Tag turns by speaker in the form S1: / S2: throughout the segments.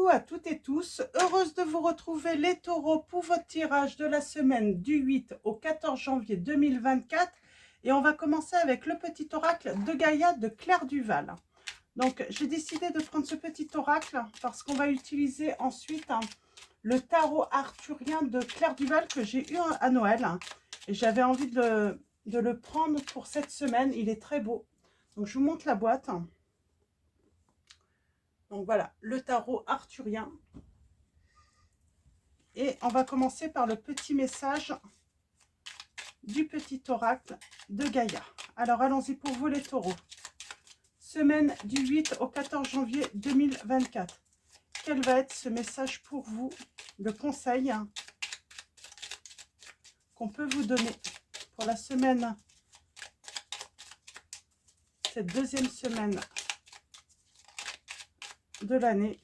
S1: Coucou à toutes et tous, heureuse de vous retrouver les taureaux pour votre tirage de la semaine du 8 au 14 janvier 2024 et on va commencer avec le petit oracle de Gaïa de Claire Duval. Donc j'ai décidé de prendre ce petit oracle parce qu'on va utiliser ensuite le tarot arthurien de Claire Duval que j'ai eu à Noël et j'avais envie de le prendre pour cette semaine, il est très beau. Donc je vous montre la boîte. Donc voilà, le tarot arthurien. Et on va commencer par le petit message du petit oracle de Gaïa. Alors allons-y pour vous les taureaux. Semaine du 8 au 14 janvier 2024. Quel va être ce message pour vous? Le conseil qu'on peut vous donner pour la semaine, cette deuxième semaine de l'année.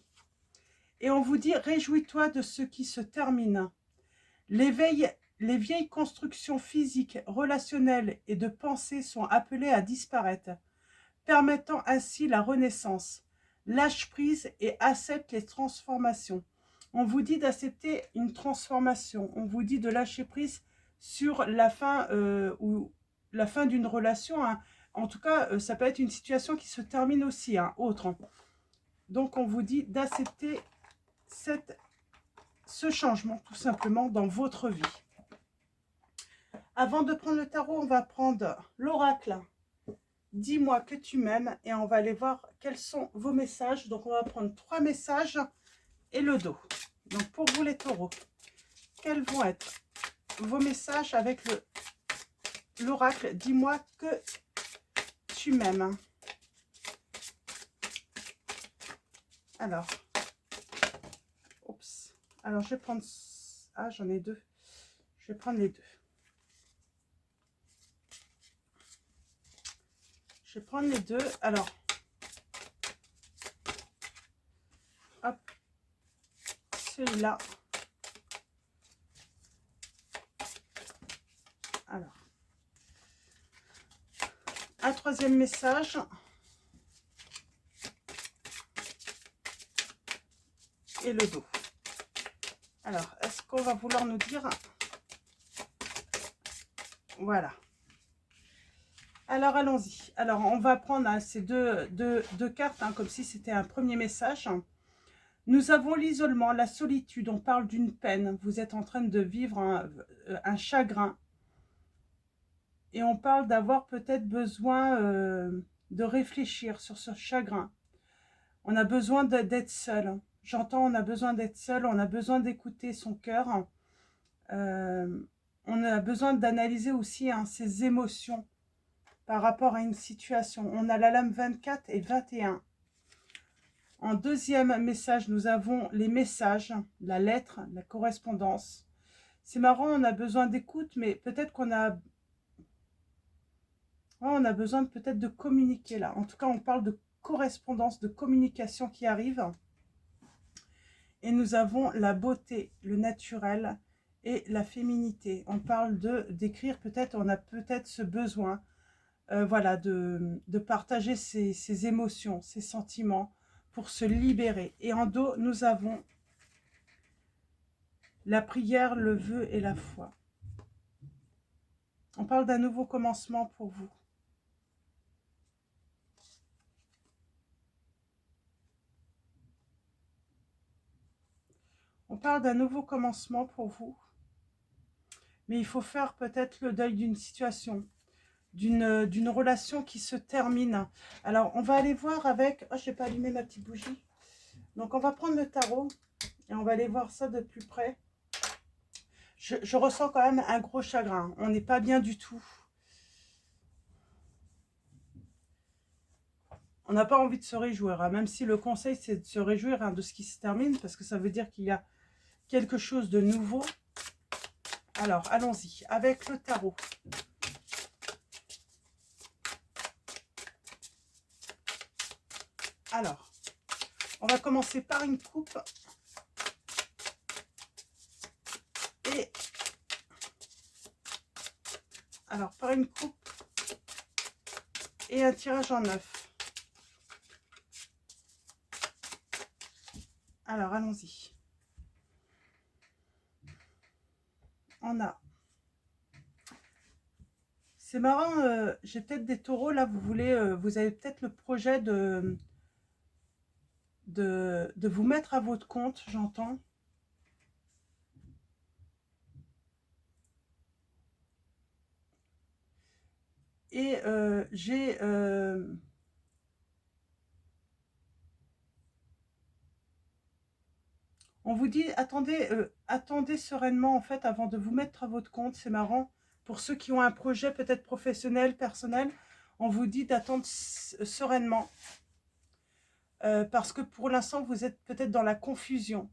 S1: Et on vous dit, réjouis-toi de ce qui se termine. Les vieilles constructions physiques, relationnelles et de pensée sont appelées à disparaître, permettant ainsi la renaissance. Lâche prise et accepte les transformations. On vous dit d'accepter une transformation. On vous dit de lâcher prise sur la fin la fin d'une relation. Hein. En tout cas, ça peut être une situation qui se termine aussi, hein, autre. Donc, on vous dit d'accepter ce changement, tout simplement, dans votre vie. Avant de prendre le tarot, on va prendre l'oracle. Dis-moi que tu m'aimes et on va aller voir quels sont vos messages. Donc, on va prendre 3 messages et le dos. Donc, pour vous les taureaux, quels vont être vos messages avec l'oracle? Dis-moi que tu m'aimes. Alors, oups. Alors, je vais prendre... Ah, j'en ai 2. Je vais prendre les 2. Je vais prendre les 2. Alors, hop, celui-là. Alors, un troisième message. Et le dos. Alors, est-ce qu'on va vouloir nous dire... Voilà. Alors, allons-y. Alors, on va prendre ces deux cartes, hein, comme si c'était un premier message. Nous avons l'isolement, la solitude. On parle d'une peine. Vous êtes en train de vivre un chagrin. Et on parle d'avoir peut-être besoin de réfléchir sur ce chagrin. On a besoin d'être seul. J'entends, on a besoin d'être seul. On a besoin d'écouter son cœur. On a besoin d'analyser aussi ses émotions par rapport à une situation. On a la lame 24 et 21. En deuxième message, nous avons les messages, la lettre, la correspondance. C'est marrant, on a besoin d'écoute, mais peut-être qu'on a... on a besoin peut-être de communiquer là. En tout cas, on parle de correspondance, de communication qui arrive. Et nous avons la beauté, le naturel et la féminité. On parle d'écrire, peut-être, on a peut-être ce besoin voilà, de partager ses émotions, ses sentiments pour se libérer. Et en dos, nous avons la prière, le vœu et la foi. On parle d'un nouveau commencement pour vous. On parle d'un nouveau commencement pour vous. Mais il faut faire peut-être le deuil d'une situation, d'une relation qui se termine. Alors, on va aller voir avec... Oh, je n'ai pas allumé ma petite bougie. Donc, on va prendre le tarot et on va aller voir ça de plus près. Je ressens quand même un gros chagrin. On n'est pas bien du tout. On n'a pas envie de se réjouir, hein, même si le conseil, c'est de se réjouir de ce qui se termine, parce que ça veut dire qu'il y a quelque chose de nouveau. Alors, allons-y, avec le tarot. Alors, on va commencer par une coupe. Et... alors, par une coupe et un tirage en 9. Alors, allons-y. On a... C'est marrant, j'ai peut-être des taureaux, là, vous avez peut-être le projet de vous mettre à votre compte, j'entends. Et on vous dit, attendez sereinement, en fait, avant de vous mettre à votre compte. C'est marrant. Pour ceux qui ont un projet peut-être professionnel, personnel, on vous dit d'attendre sereinement. Parce que pour l'instant, vous êtes peut-être dans la confusion.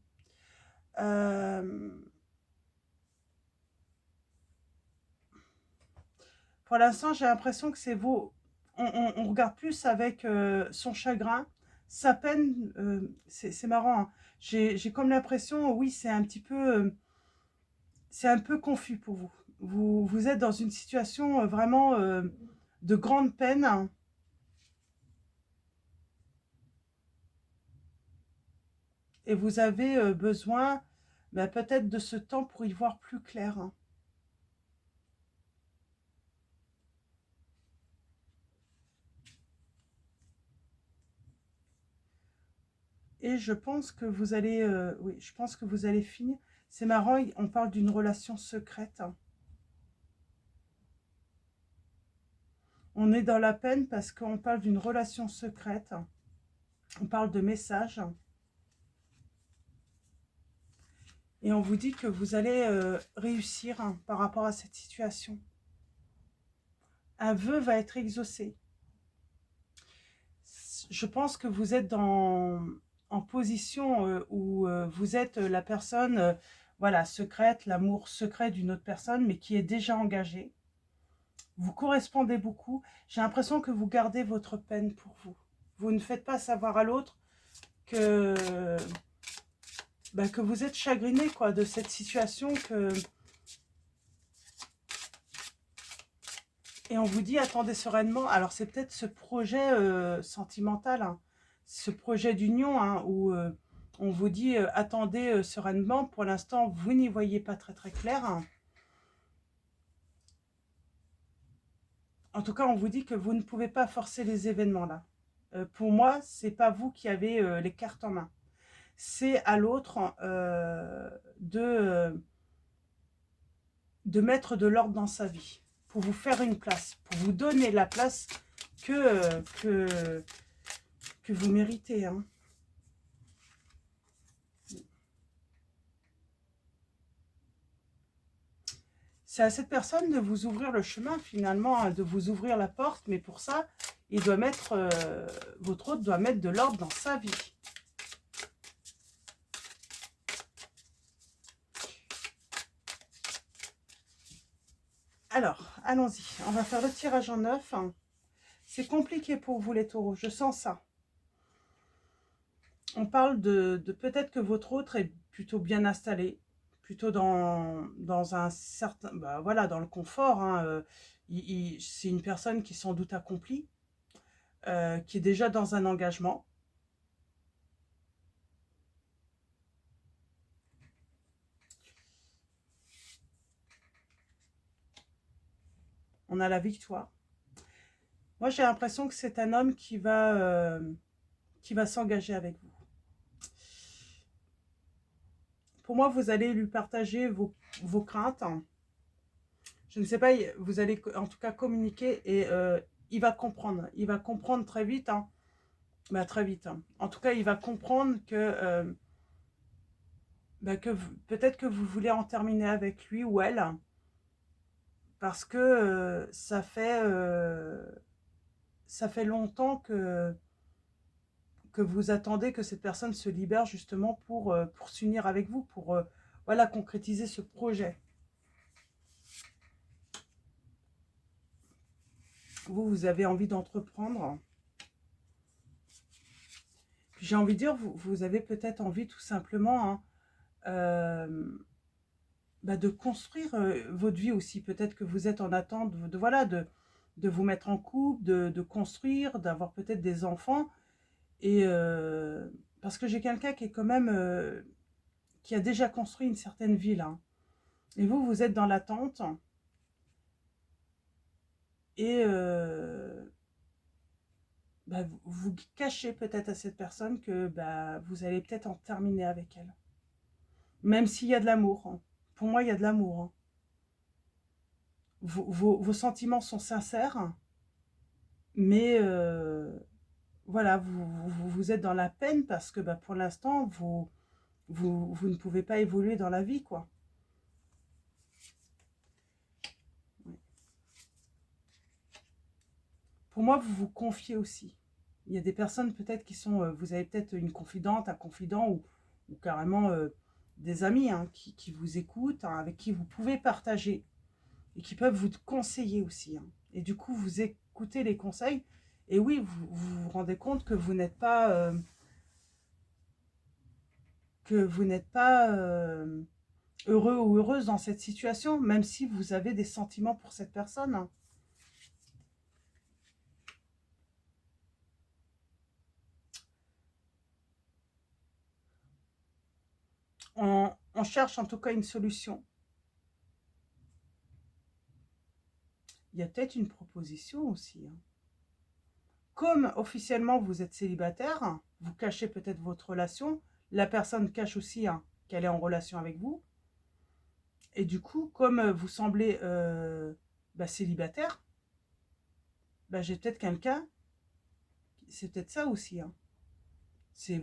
S1: Pour l'instant, j'ai l'impression que c'est vos... On regarde plus avec son chagrin, sa peine. C'est marrant, hein. J'ai comme l'impression, oui, c'est un peu confus pour vous. Vous êtes dans une situation vraiment de grande peine, hein. Et vous avez besoin peut-être de ce temps pour y voir plus clair, hein. Et je pense que vous allez, oui, je pense que vous allez finir. C'est marrant, on parle d'une relation secrète, hein. On est dans la peine parce qu'on parle d'une relation secrète. On parle de messages. Et on vous dit que vous allez réussir, hein, par rapport à cette situation. Un vœu va être exaucé. Je pense que vous êtes en position où vous êtes la personne voilà, secrète, l'amour secret d'une autre personne, mais qui est déjà engagée. Vous correspondez beaucoup. J'ai l'impression que vous gardez votre peine pour vous. Vous ne faites pas savoir à l'autre que, que vous êtes chagriné, quoi, de cette situation. Et on vous dit, attendez sereinement. Alors, c'est peut-être ce projet sentimental, hein, ce projet d'union, hein, où on vous dit, attendez sereinement. Pour l'instant, vous n'y voyez pas très très clair, hein. En tout cas, on vous dit que vous ne pouvez pas forcer les événements là. Pour moi, c'est pas vous qui avez les cartes en main. C'est à l'autre de mettre de l'ordre dans sa vie, pour vous faire une place, pour vous donner la place que vous méritez, hein. C'est à cette personne de vous ouvrir le chemin finalement, hein, de vous ouvrir la porte, mais pour ça, il doit mettre, votre hôte doit mettre de l'ordre dans sa vie. Alors, allons-y, on va faire le tirage en neuf. C'est compliqué pour vous les taureaux, je sens ça. On parle de peut-être que votre autre est plutôt bien installé, plutôt dans un certain... voilà, dans le confort, hein. C'est une personne qui est sans doute accomplie, qui est déjà dans un engagement. On a la victoire. Moi, j'ai l'impression que c'est un homme qui va s'engager avec vous. Pour moi, vous allez lui partager vos craintes. Je ne sais pas, vous allez en tout cas communiquer et il va comprendre. Il va comprendre très vite, hein. Très vite, hein. En tout cas, il va comprendre que peut-être que vous voulez en terminer avec lui ou elle, parce que ça fait longtemps que vous attendez que cette personne se libère justement pour s'unir avec vous, pour voilà, concrétiser ce projet. Vous avez envie d'entreprendre. J'ai envie de dire, vous avez peut-être envie tout simplement, hein, de construire votre vie aussi. Peut-être que vous êtes en attente voilà, de vous mettre en couple, de construire, d'avoir peut-être des enfants. Et Parce que j'ai quelqu'un qui est quand même... qui a déjà construit une certaine ville. Hein. Et vous, vous êtes dans l'attente. Et bah, vous cachez peut-être à cette personne que bah, vous allez peut-être en terminer avec elle. Même s'il y a de l'amour. Hein. Pour moi, il y a de l'amour. Hein. Vos sentiments sont sincères, mais voilà, vous êtes dans la peine parce que bah, pour l'instant, vous ne pouvez pas évoluer dans la vie, quoi. Pour moi, vous vous confiez aussi. Il y a des personnes peut-être qui sont... vous avez peut-être une confidente, un confident ou carrément des amis hein, qui vous écoutent, hein, avec qui vous pouvez partager et qui peuvent vous conseiller aussi. Hein. Et du coup, vous écoutez les conseils et oui, vous rendez compte que vous n'êtes pas... heureux ou heureuse dans cette situation, même si vous avez des sentiments pour cette personne. Hein. On cherche en tout cas une solution. Il y a peut-être une proposition aussi. Hein. Comme officiellement vous êtes célibataire, vous cachez peut-être votre relation, la personne cache aussi hein, qu'elle est en relation avec vous. Et du coup, comme vous semblez bah, célibataire, bah, j'ai peut-être quelqu'un, c'est peut-être ça aussi. Hein.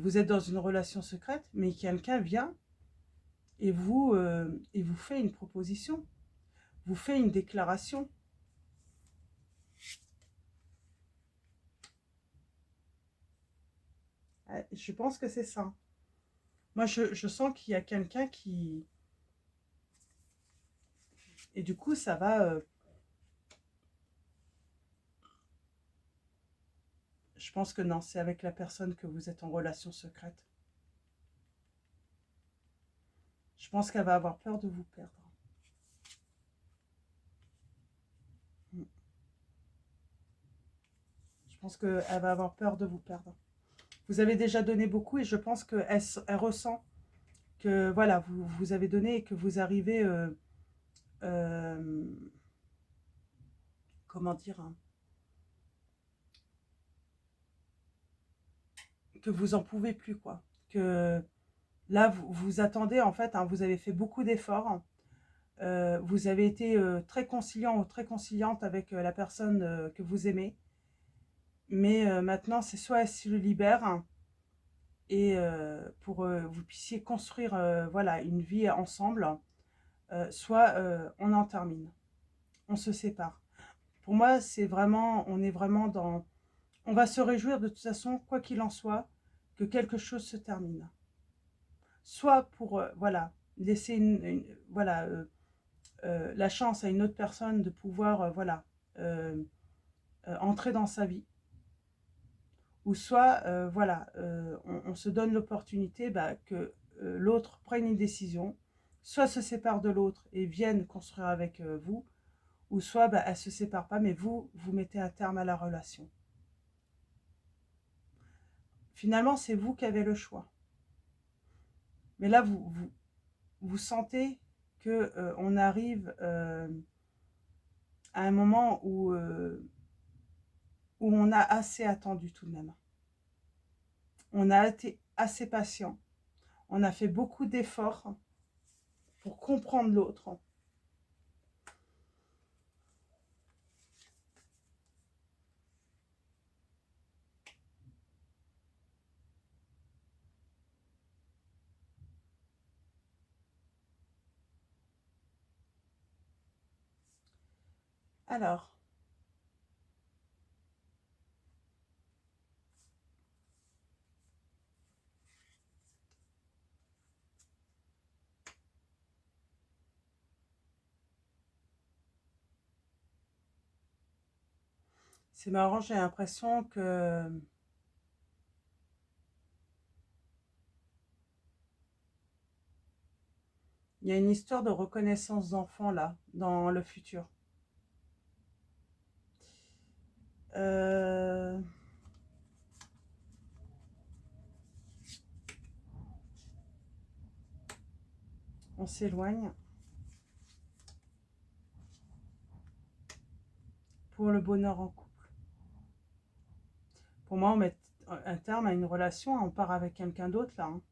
S1: Vous êtes dans une relation secrète, mais quelqu'un vient et vous fait une proposition, vous fait une déclaration. Je pense que c'est ça. Moi, je sens qu'il y a quelqu'un qui... Et du coup, ça va... je pense que non, c'est avec la personne que vous êtes en relation secrète. Je pense qu'elle va avoir peur de vous perdre. Je pense qu'elle va avoir peur de vous perdre. Vous avez déjà donné beaucoup et je pense qu'elle ressent que voilà, vous avez donné et que vous arrivez... euh, comment dire hein, que vous en pouvez plus, quoi. Que là, vous attendez, en fait, hein, vous avez fait beaucoup d'efforts. Vous avez été très conciliant ou très conciliante avec la personne que vous aimez. Mais maintenant, c'est soit elle se libère hein, et pour vous puissiez construire voilà, une vie ensemble, soit on en termine, on se sépare. Pour moi, c'est vraiment, on est vraiment dans... On va se réjouir de toute façon, quoi qu'il en soit, que quelque chose se termine. Soit pour, voilà, laisser voilà, la chance à une autre personne de pouvoir, voilà, entrer dans sa vie. Ou soit, voilà, on se donne l'opportunité bah, que l'autre prenne une décision, soit se sépare de l'autre et vienne construire avec vous, ou soit bah, elle ne se sépare pas, mais vous mettez un terme à la relation. Finalement, c'est vous qui avez le choix. Mais là, vous sentez que on arrive à un moment où on a assez attendu tout de même. On a été assez patient. On a fait beaucoup d'efforts pour comprendre l'autre. Alors, c'est marrant, j'ai l'impression que il y a une histoire de reconnaissance d'enfant là, dans le futur. Euh, On s'éloigne. Pour le bonheur en couple. Pour moi, on met un terme à une relation, on part avec quelqu'un d'autre là. Hein.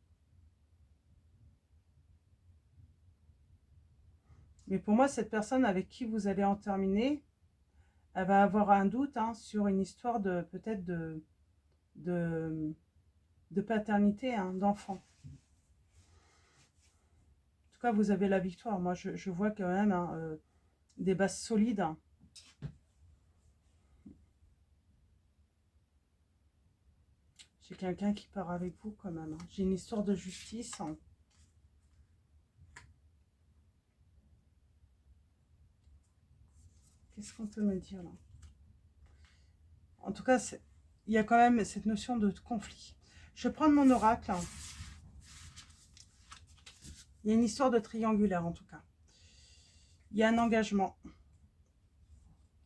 S1: Mais pour moi, cette personne avec qui vous allez en terminer, elle va avoir un doute hein, sur une histoire de peut-être de, de paternité, hein, d'enfant. En tout cas, vous avez la victoire. Moi, je vois quand même hein, des bases solides. Hein. J'ai quelqu'un qui part avec vous quand même. Hein. J'ai une histoire de justice. Hein. Qu'est-ce qu'on peut me dire là? En tout cas, il y a quand même cette notion de conflit. Je vais prendre mon oracle. Hein. Il y a une histoire de triangulaire en tout cas. Il y a un engagement.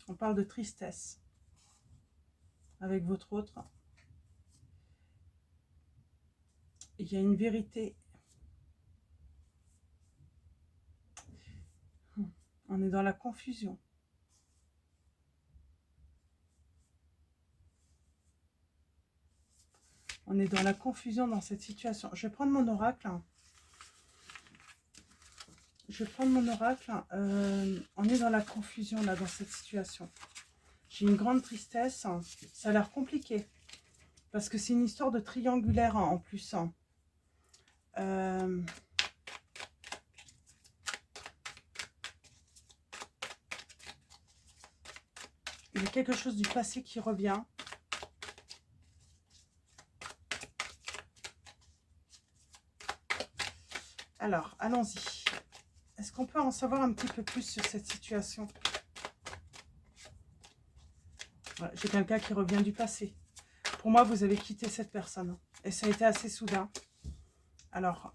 S1: On parle de tristesse avec votre autre. Il y a une vérité. On est dans la confusion. On est dans la confusion dans cette situation. Je vais prendre mon oracle. Je vais prendre mon oracle. On est dans la confusion là, dans cette situation. J'ai une grande tristesse. Ça a l'air compliqué. Parce que c'est une histoire de triangulaire en plus. Il y a quelque chose du passé qui revient. Alors, allons-y. Est-ce qu'on peut en savoir un petit peu plus sur cette situation? Voilà, j'ai quelqu'un qui revient du passé. Pour moi, vous avez quitté cette personne. Et ça a été assez soudain. Alors,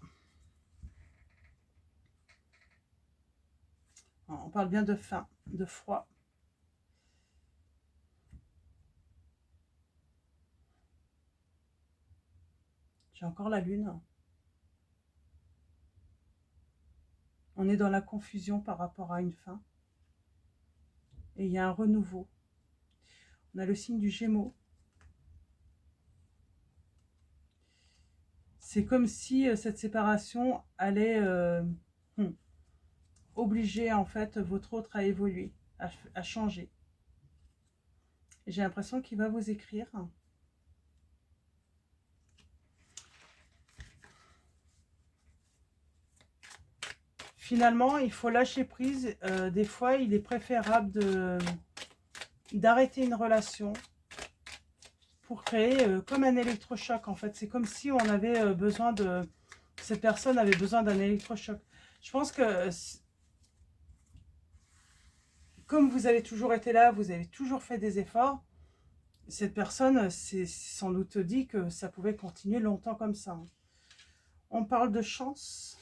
S1: on parle bien de faim, de froid. J'ai encore la lune. On est dans la confusion par rapport à une fin. Et il y a un renouveau. On a le signe du Gémeaux. C'est comme si cette séparation allait obliger en fait votre autre à évoluer, à changer. J'ai l'impression qu'il va vous écrire. Finalement, il faut lâcher prise. Des fois, il est préférable d'arrêter une relation pour créer comme un électrochoc. En fait, c'est comme si on avait besoin de... Cette personne avait besoin d'un électrochoc. Je pense que comme vous avez toujours été là, vous avez toujours fait des efforts, cette personne s'est sans doute dit que ça pouvait continuer longtemps comme ça. On parle de chance.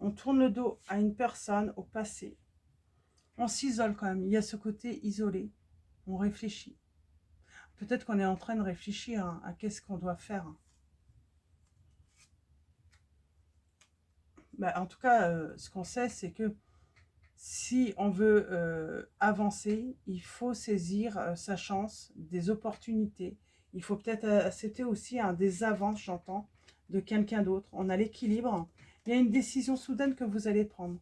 S1: On tourne le dos à une personne, au passé. On s'isole quand même. Il y a ce côté isolé. On réfléchit. Peut-être qu'on est en train de réfléchir hein, à qu'est-ce qu'on doit faire. Bah, en tout cas, ce qu'on sait, c'est que si on veut avancer, il faut saisir sa chance, des opportunités. Il faut peut-être accepter aussi hein, des avances, j'entends, de quelqu'un d'autre. On a l'équilibre. Il y a une décision soudaine que vous allez prendre.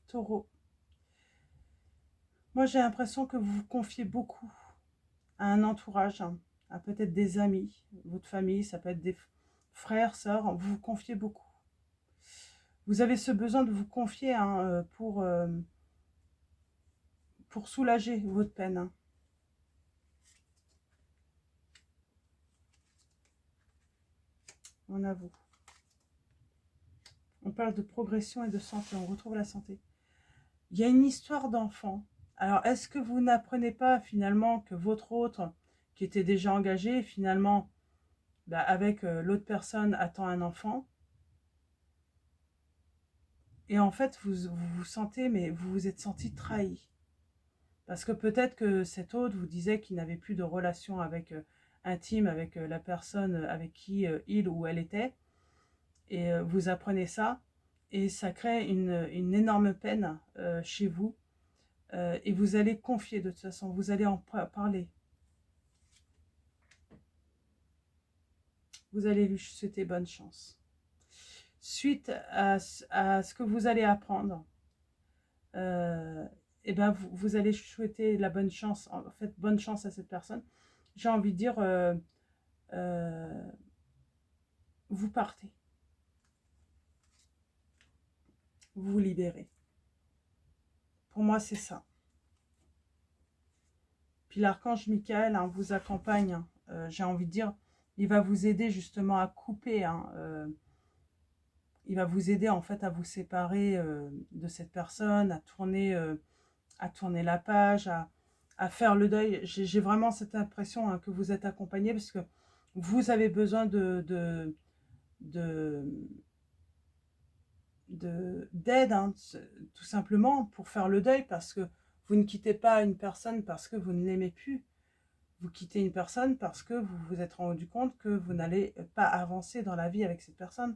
S1: Taureau. Moi, j'ai l'impression que vous vous confiez beaucoup à un entourage, hein, à peut-être des amis, votre famille, ça peut être des frères, sœurs. Vous vous confiez beaucoup. Vous avez ce besoin de vous confier hein, pour soulager votre peine. Hein. On avoue. On parle de progression et de santé. On retrouve la santé. Il y a une histoire d'enfant. Alors, est-ce que vous n'apprenez pas finalement que votre autre, qui était déjà engagé, finalement, bah, avec l'autre personne, attend un enfant? Et en fait, vous vous sentez, mais vous vous êtes senti trahi. Parce que peut-être que cet autre vous disait qu'il n'avait plus de relation avec, intime avec la personne avec qui il ou elle était. Et vous apprenez ça. Et ça crée une énorme peine chez vous. Et vous allez confier de toute façon. Vous allez en parler. Vous allez lui souhaiter bonne chance. Suite à ce que vous allez apprendre, et ben vous allez souhaiter la bonne chance, en fait, bonne chance à cette personne. J'ai envie de dire, vous partez. Vous vous libérez. Pour moi, c'est ça. Puis l'archange Michael hein, vous accompagne. Hein, j'ai envie de dire, il va vous aider justement à couper. Hein, il va vous aider en fait à vous séparer de cette personne, à tourner la page, à faire le deuil. J'ai vraiment cette impression hein, que vous êtes accompagné parce que vous avez besoin d'aide, hein, tout simplement, pour faire le deuil, parce que vous ne quittez pas une personne parce que vous ne l'aimez plus. Vous quittez une personne parce que vous vous êtes rendu compte que vous n'allez pas avancer dans la vie avec cette personne,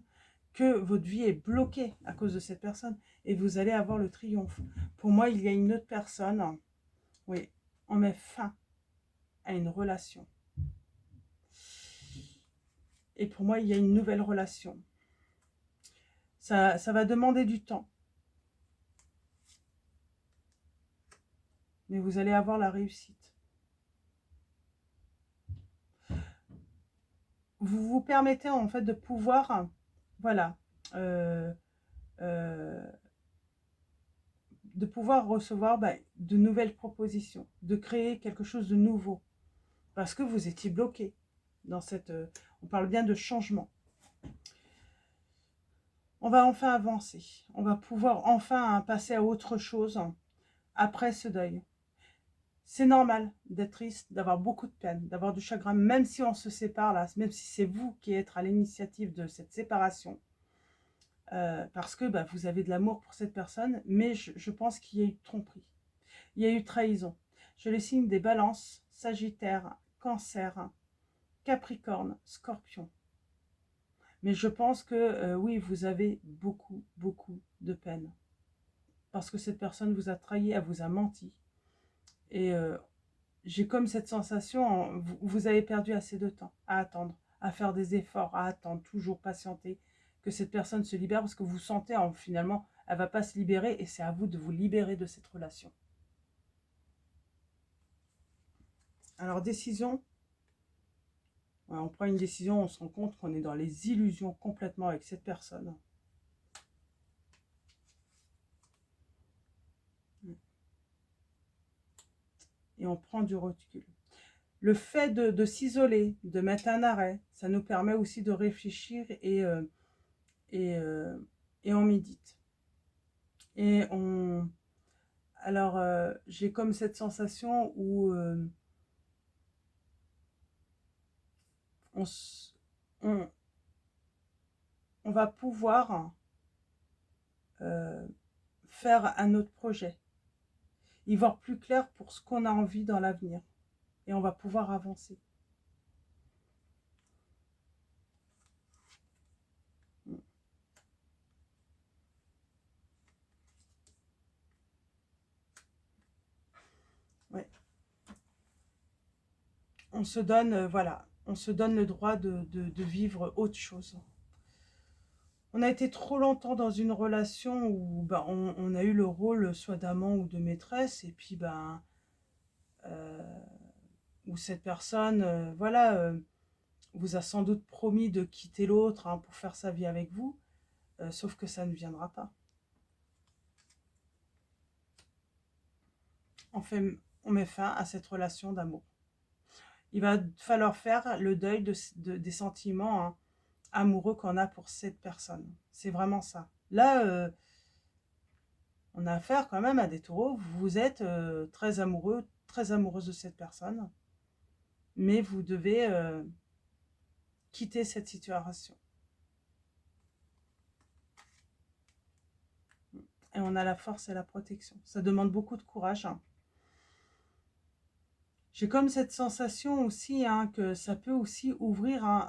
S1: que votre vie est bloquée à cause de cette personne, et vous allez avoir le triomphe. Pour moi, il y a une autre personne, oui, on met fin à une relation. Et pour moi, il y a une nouvelle relation. Ça va demander du temps. Mais vous allez avoir la réussite. Vous vous permettez en fait de pouvoir, voilà, euh, euh, de pouvoir recevoir de nouvelles propositions, de créer quelque chose de nouveau. Parce que vous étiez bloqué dans cette... on parle bien de changement. On va enfin avancer. On va pouvoir enfin passer à autre chose après ce deuil. C'est normal d'être triste, d'avoir beaucoup de peine, d'avoir du chagrin, même si on se sépare là, même si c'est vous qui êtes à l'initiative de cette séparation. Parce que vous avez de l'amour pour cette personne, mais je pense qu'il y a eu tromperie. Il y a eu trahison. Je les signe des balances, Sagittaire, Cancer, Capricorne, Scorpion. Mais je pense que oui, vous avez beaucoup, beaucoup de peine. Parce que cette personne vous a trahi, elle vous a menti. Et j'ai comme cette sensation, vous avez perdu assez de temps à attendre, à faire des efforts, à attendre, toujours patienter, que cette personne se libère, parce que vous sentez, finalement, elle ne va pas se libérer, et c'est à vous de vous libérer de cette relation. Alors, décision, on prend une décision, on se rend compte qu'on est dans les illusions complètement avec cette personne. Et on prend du recul. Le fait de s'isoler, de mettre un arrêt, ça nous permet aussi de réfléchir et on médite. Et on... Alors, j'ai comme cette sensation où on, on, on va pouvoir faire un autre projet, y voir plus clair pour ce qu'on a envie dans l'avenir. Et on va pouvoir avancer. Ouais. On se donne, voilà, on se donne le droit de vivre autre chose. On a été trop longtemps dans une relation où on a eu le rôle soit d'amant ou de maîtresse, et puis où cette personne, voilà, vous a sans doute promis de quitter l'autre hein, pour faire sa vie avec vous, sauf que ça ne viendra pas. On met fin à cette relation d'amour. Il va falloir faire le deuil des sentiments hein, amoureux qu'on a pour cette personne. C'est vraiment ça. Là, on a affaire quand même à des taureaux. Vous êtes très amoureux, très amoureuse de cette personne. Mais vous devez quitter cette situation. Et on a la force et la protection. Ça demande beaucoup de courage. Hein. J'ai comme cette sensation aussi hein, que ça peut aussi ouvrir hein,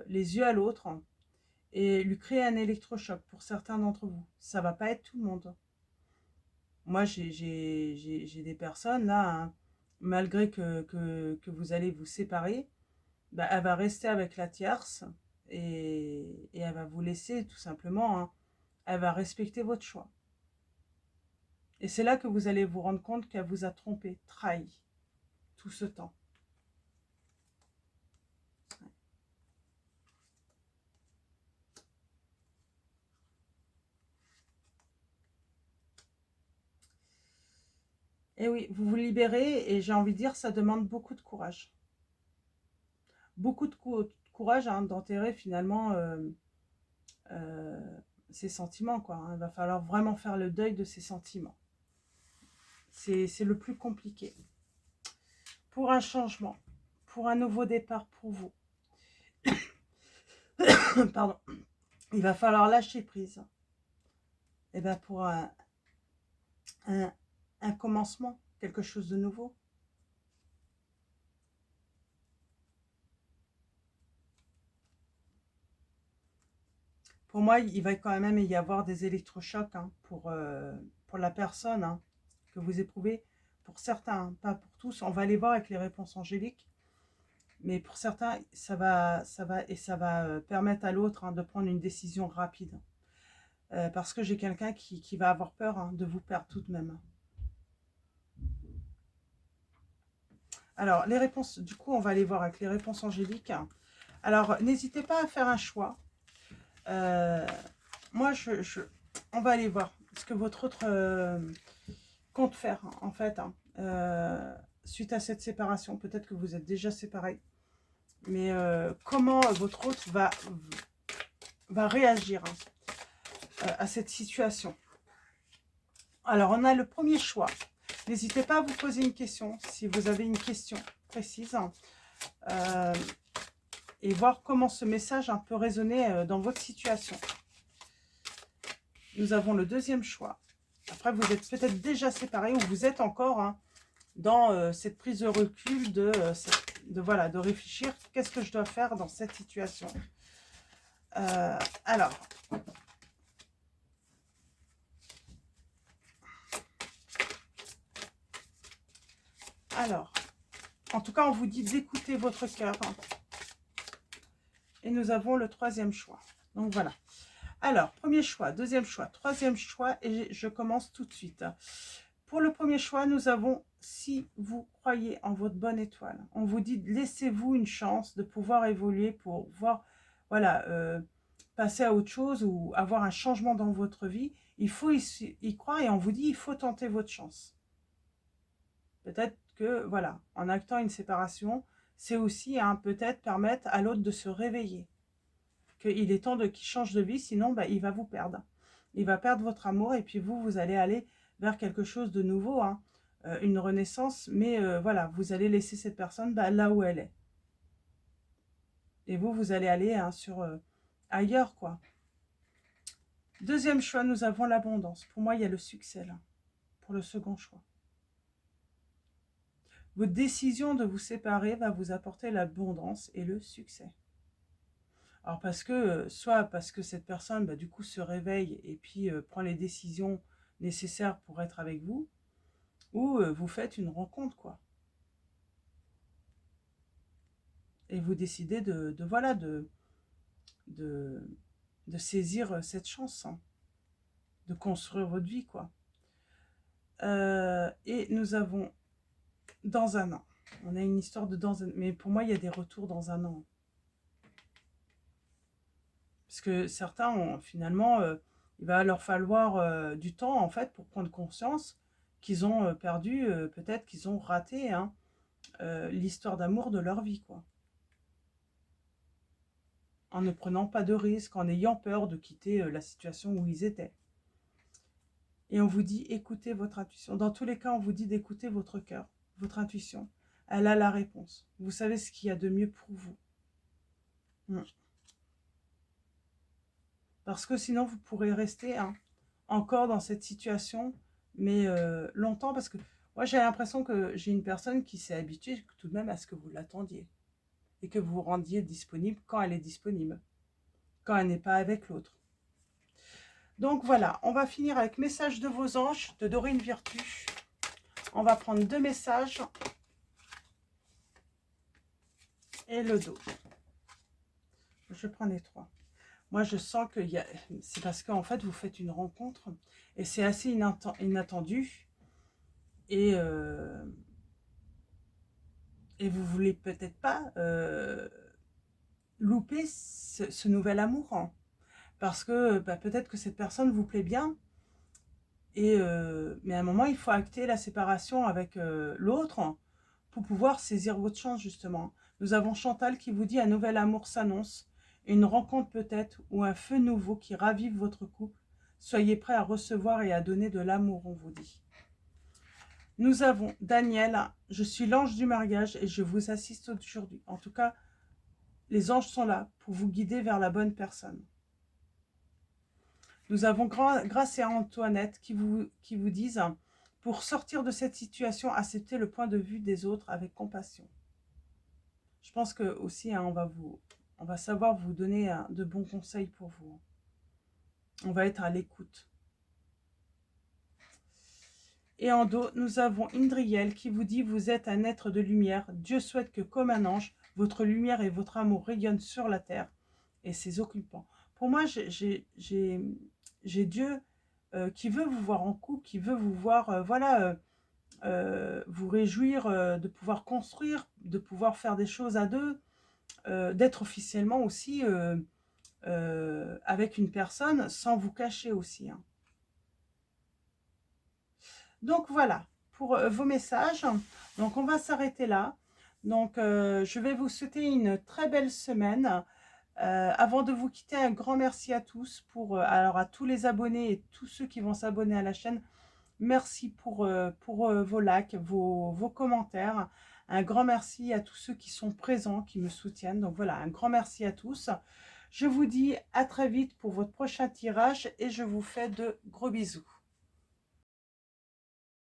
S1: les yeux à l'autre hein, et lui créer un électrochoc pour certains d'entre vous. Ça va pas être tout le monde. Moi, j'ai des personnes là, hein, malgré que vous allez vous séparer, bah, elle va rester avec la tierce et elle va vous laisser tout simplement. Hein, elle va respecter votre choix. Et c'est là que vous allez vous rendre compte qu'elle vous a trompé, trahi, tout ce temps. Et oui, vous vous libérez et j'ai envie de dire, ça demande beaucoup de courage. Beaucoup de courage hein, d'enterrer finalement euh, ses sentiments. Quoi, hein. Il va falloir vraiment faire le deuil de ses sentiments. C'est le plus compliqué. Pour un changement, pour un nouveau départ pour vous. Pardon. Il va falloir lâcher prise. Et bien pour un commencement, quelque chose de nouveau. Pour moi, il va quand même y avoir des électrochocs hein, pour la personne hein, que vous éprouvez. Pour certains, hein, pas pour tous. On va aller voir avec les réponses angéliques. Mais pour certains, ça va permettre à l'autre hein, de prendre une décision rapide. Parce que j'ai quelqu'un qui va avoir peur hein, de vous perdre tout de même. Alors, les réponses, du coup, on va aller voir avec les réponses angéliques. Alors, n'hésitez pas à faire un choix. Moi, on va aller voir ce que votre autre compte faire, en fait, hein, suite à cette séparation. Peut-être que vous êtes déjà séparés. Mais comment votre autre va réagir hein, à cette situation. Alors, on a le premier choix. N'hésitez pas à vous poser une question, si vous avez une question précise. Et voir comment ce message peut résonner dans votre situation. Nous avons le deuxième choix. Après, vous êtes peut-être déjà séparés ou vous êtes encore hein, dans cette prise de recul voilà, de réfléchir qu'est-ce que je dois faire dans cette situation. Alors, en tout cas, on vous dit d'écouter votre cœur. Et nous avons le troisième choix. Donc voilà. Alors, premier choix, deuxième choix, troisième choix, et je commence tout de suite. Pour le premier choix, nous avons « Si vous croyez en votre bonne étoile ». On vous dit « Laissez-vous une chance de pouvoir évoluer pour voir, voilà, passer à autre chose ou avoir un changement dans votre vie. Il faut y croire et on vous dit « Il faut tenter votre chance ». Peut-être que, voilà, en actant une séparation, c'est aussi peut-être permettre à l'autre de se réveiller. Qu'il est temps qu'il change de vie, sinon bah, il va vous perdre. Il va perdre votre amour et puis vous allez aller vers quelque chose de nouveau, hein, une renaissance, mais voilà, vous allez laisser cette personne bah, là où elle est. Et vous allez aller hein, ailleurs, quoi. Deuxième choix, nous avons l'abondance. Pour moi, il y a le succès, là, pour le second choix. Votre décision de vous séparer va vous apporter l'abondance et le succès. Alors soit parce que cette personne, bah, du coup, se réveille et puis prend les décisions nécessaires pour être avec vous, ou vous faites une rencontre, quoi. Et vous décidez voilà, de saisir cette chance, hein, de construire votre vie, quoi. Et nous avons dans un an. On a une histoire de dans un an. Mais pour moi, il y a des retours dans un an. Parce que certains ont finalement, il va leur falloir du temps en fait pour prendre conscience qu'ils ont perdu, peut-être qu'ils ont raté hein, l'histoire d'amour de leur vie, quoi. En ne prenant pas de risques, en ayant peur de quitter la situation où ils étaient. Et on vous dit, écoutez votre intuition. Dans tous les cas, on vous dit d'écouter votre cœur, votre intuition. Elle a la réponse. Vous savez ce qu'il y a de mieux pour vous. Parce que sinon, vous pourrez rester hein, encore dans cette situation, mais longtemps, parce que Moi, j'ai l'impression que j'ai une personne qui s'est habituée tout de même à ce que vous l'attendiez et que vous vous rendiez disponible quand elle est disponible, quand elle n'est pas avec l'autre. Donc voilà, on va finir avec message de vos anges de Dorine Virtue. On va prendre 2 messages et le dos. Je prends les 3. Moi, je sens que c'est parce qu'en fait, vous faites une rencontre et c'est assez inattendu. Et vous voulez peut-être pas louper ce nouvel amour. Hein, parce que peut-être que cette personne vous plaît bien. Et mais à un moment, il faut acter la séparation avec l'autre pour pouvoir saisir votre chance, justement. Nous avons Chantal qui vous dit: un nouvel amour s'annonce, une rencontre peut-être, ou un feu nouveau qui ravive votre couple. Soyez prêts à recevoir et à donner de l'amour, on vous dit. Nous avons Daniel: je suis l'ange du mariage et je vous assiste aujourd'hui. En tout cas, les anges sont là pour vous guider vers la bonne personne. Nous avons Grâce et Antoinette qui vous disent: pour sortir de cette situation, acceptez le point de vue des autres avec compassion. Je pense que aussi, hein, on va savoir vous donner de bons conseils pour vous. On va être à l'écoute. Et en dos, nous avons Indriel qui vous dit: vous êtes un être de lumière. Dieu souhaite que, comme un ange, votre lumière et votre amour rayonnent sur la terre et ses occupants. Pour moi, j'ai Dieu qui veut vous voir en couple, qui veut vous voir, vous réjouir de pouvoir construire, de pouvoir faire des choses à deux, d'être officiellement aussi avec une personne sans vous cacher aussi. Hein. Donc voilà, pour vos messages. Donc on va s'arrêter là. Donc je vais vous souhaiter une très belle semaine. Avant de vous quitter, un grand merci à tous, alors à tous les abonnés et tous ceux qui vont s'abonner à la chaîne. Merci pour vos likes, vos commentaires. Un grand merci à tous ceux qui sont présents, qui me soutiennent. Donc voilà, un grand merci à tous. Je vous dis à très vite pour votre prochain tirage et je vous fais de gros bisous.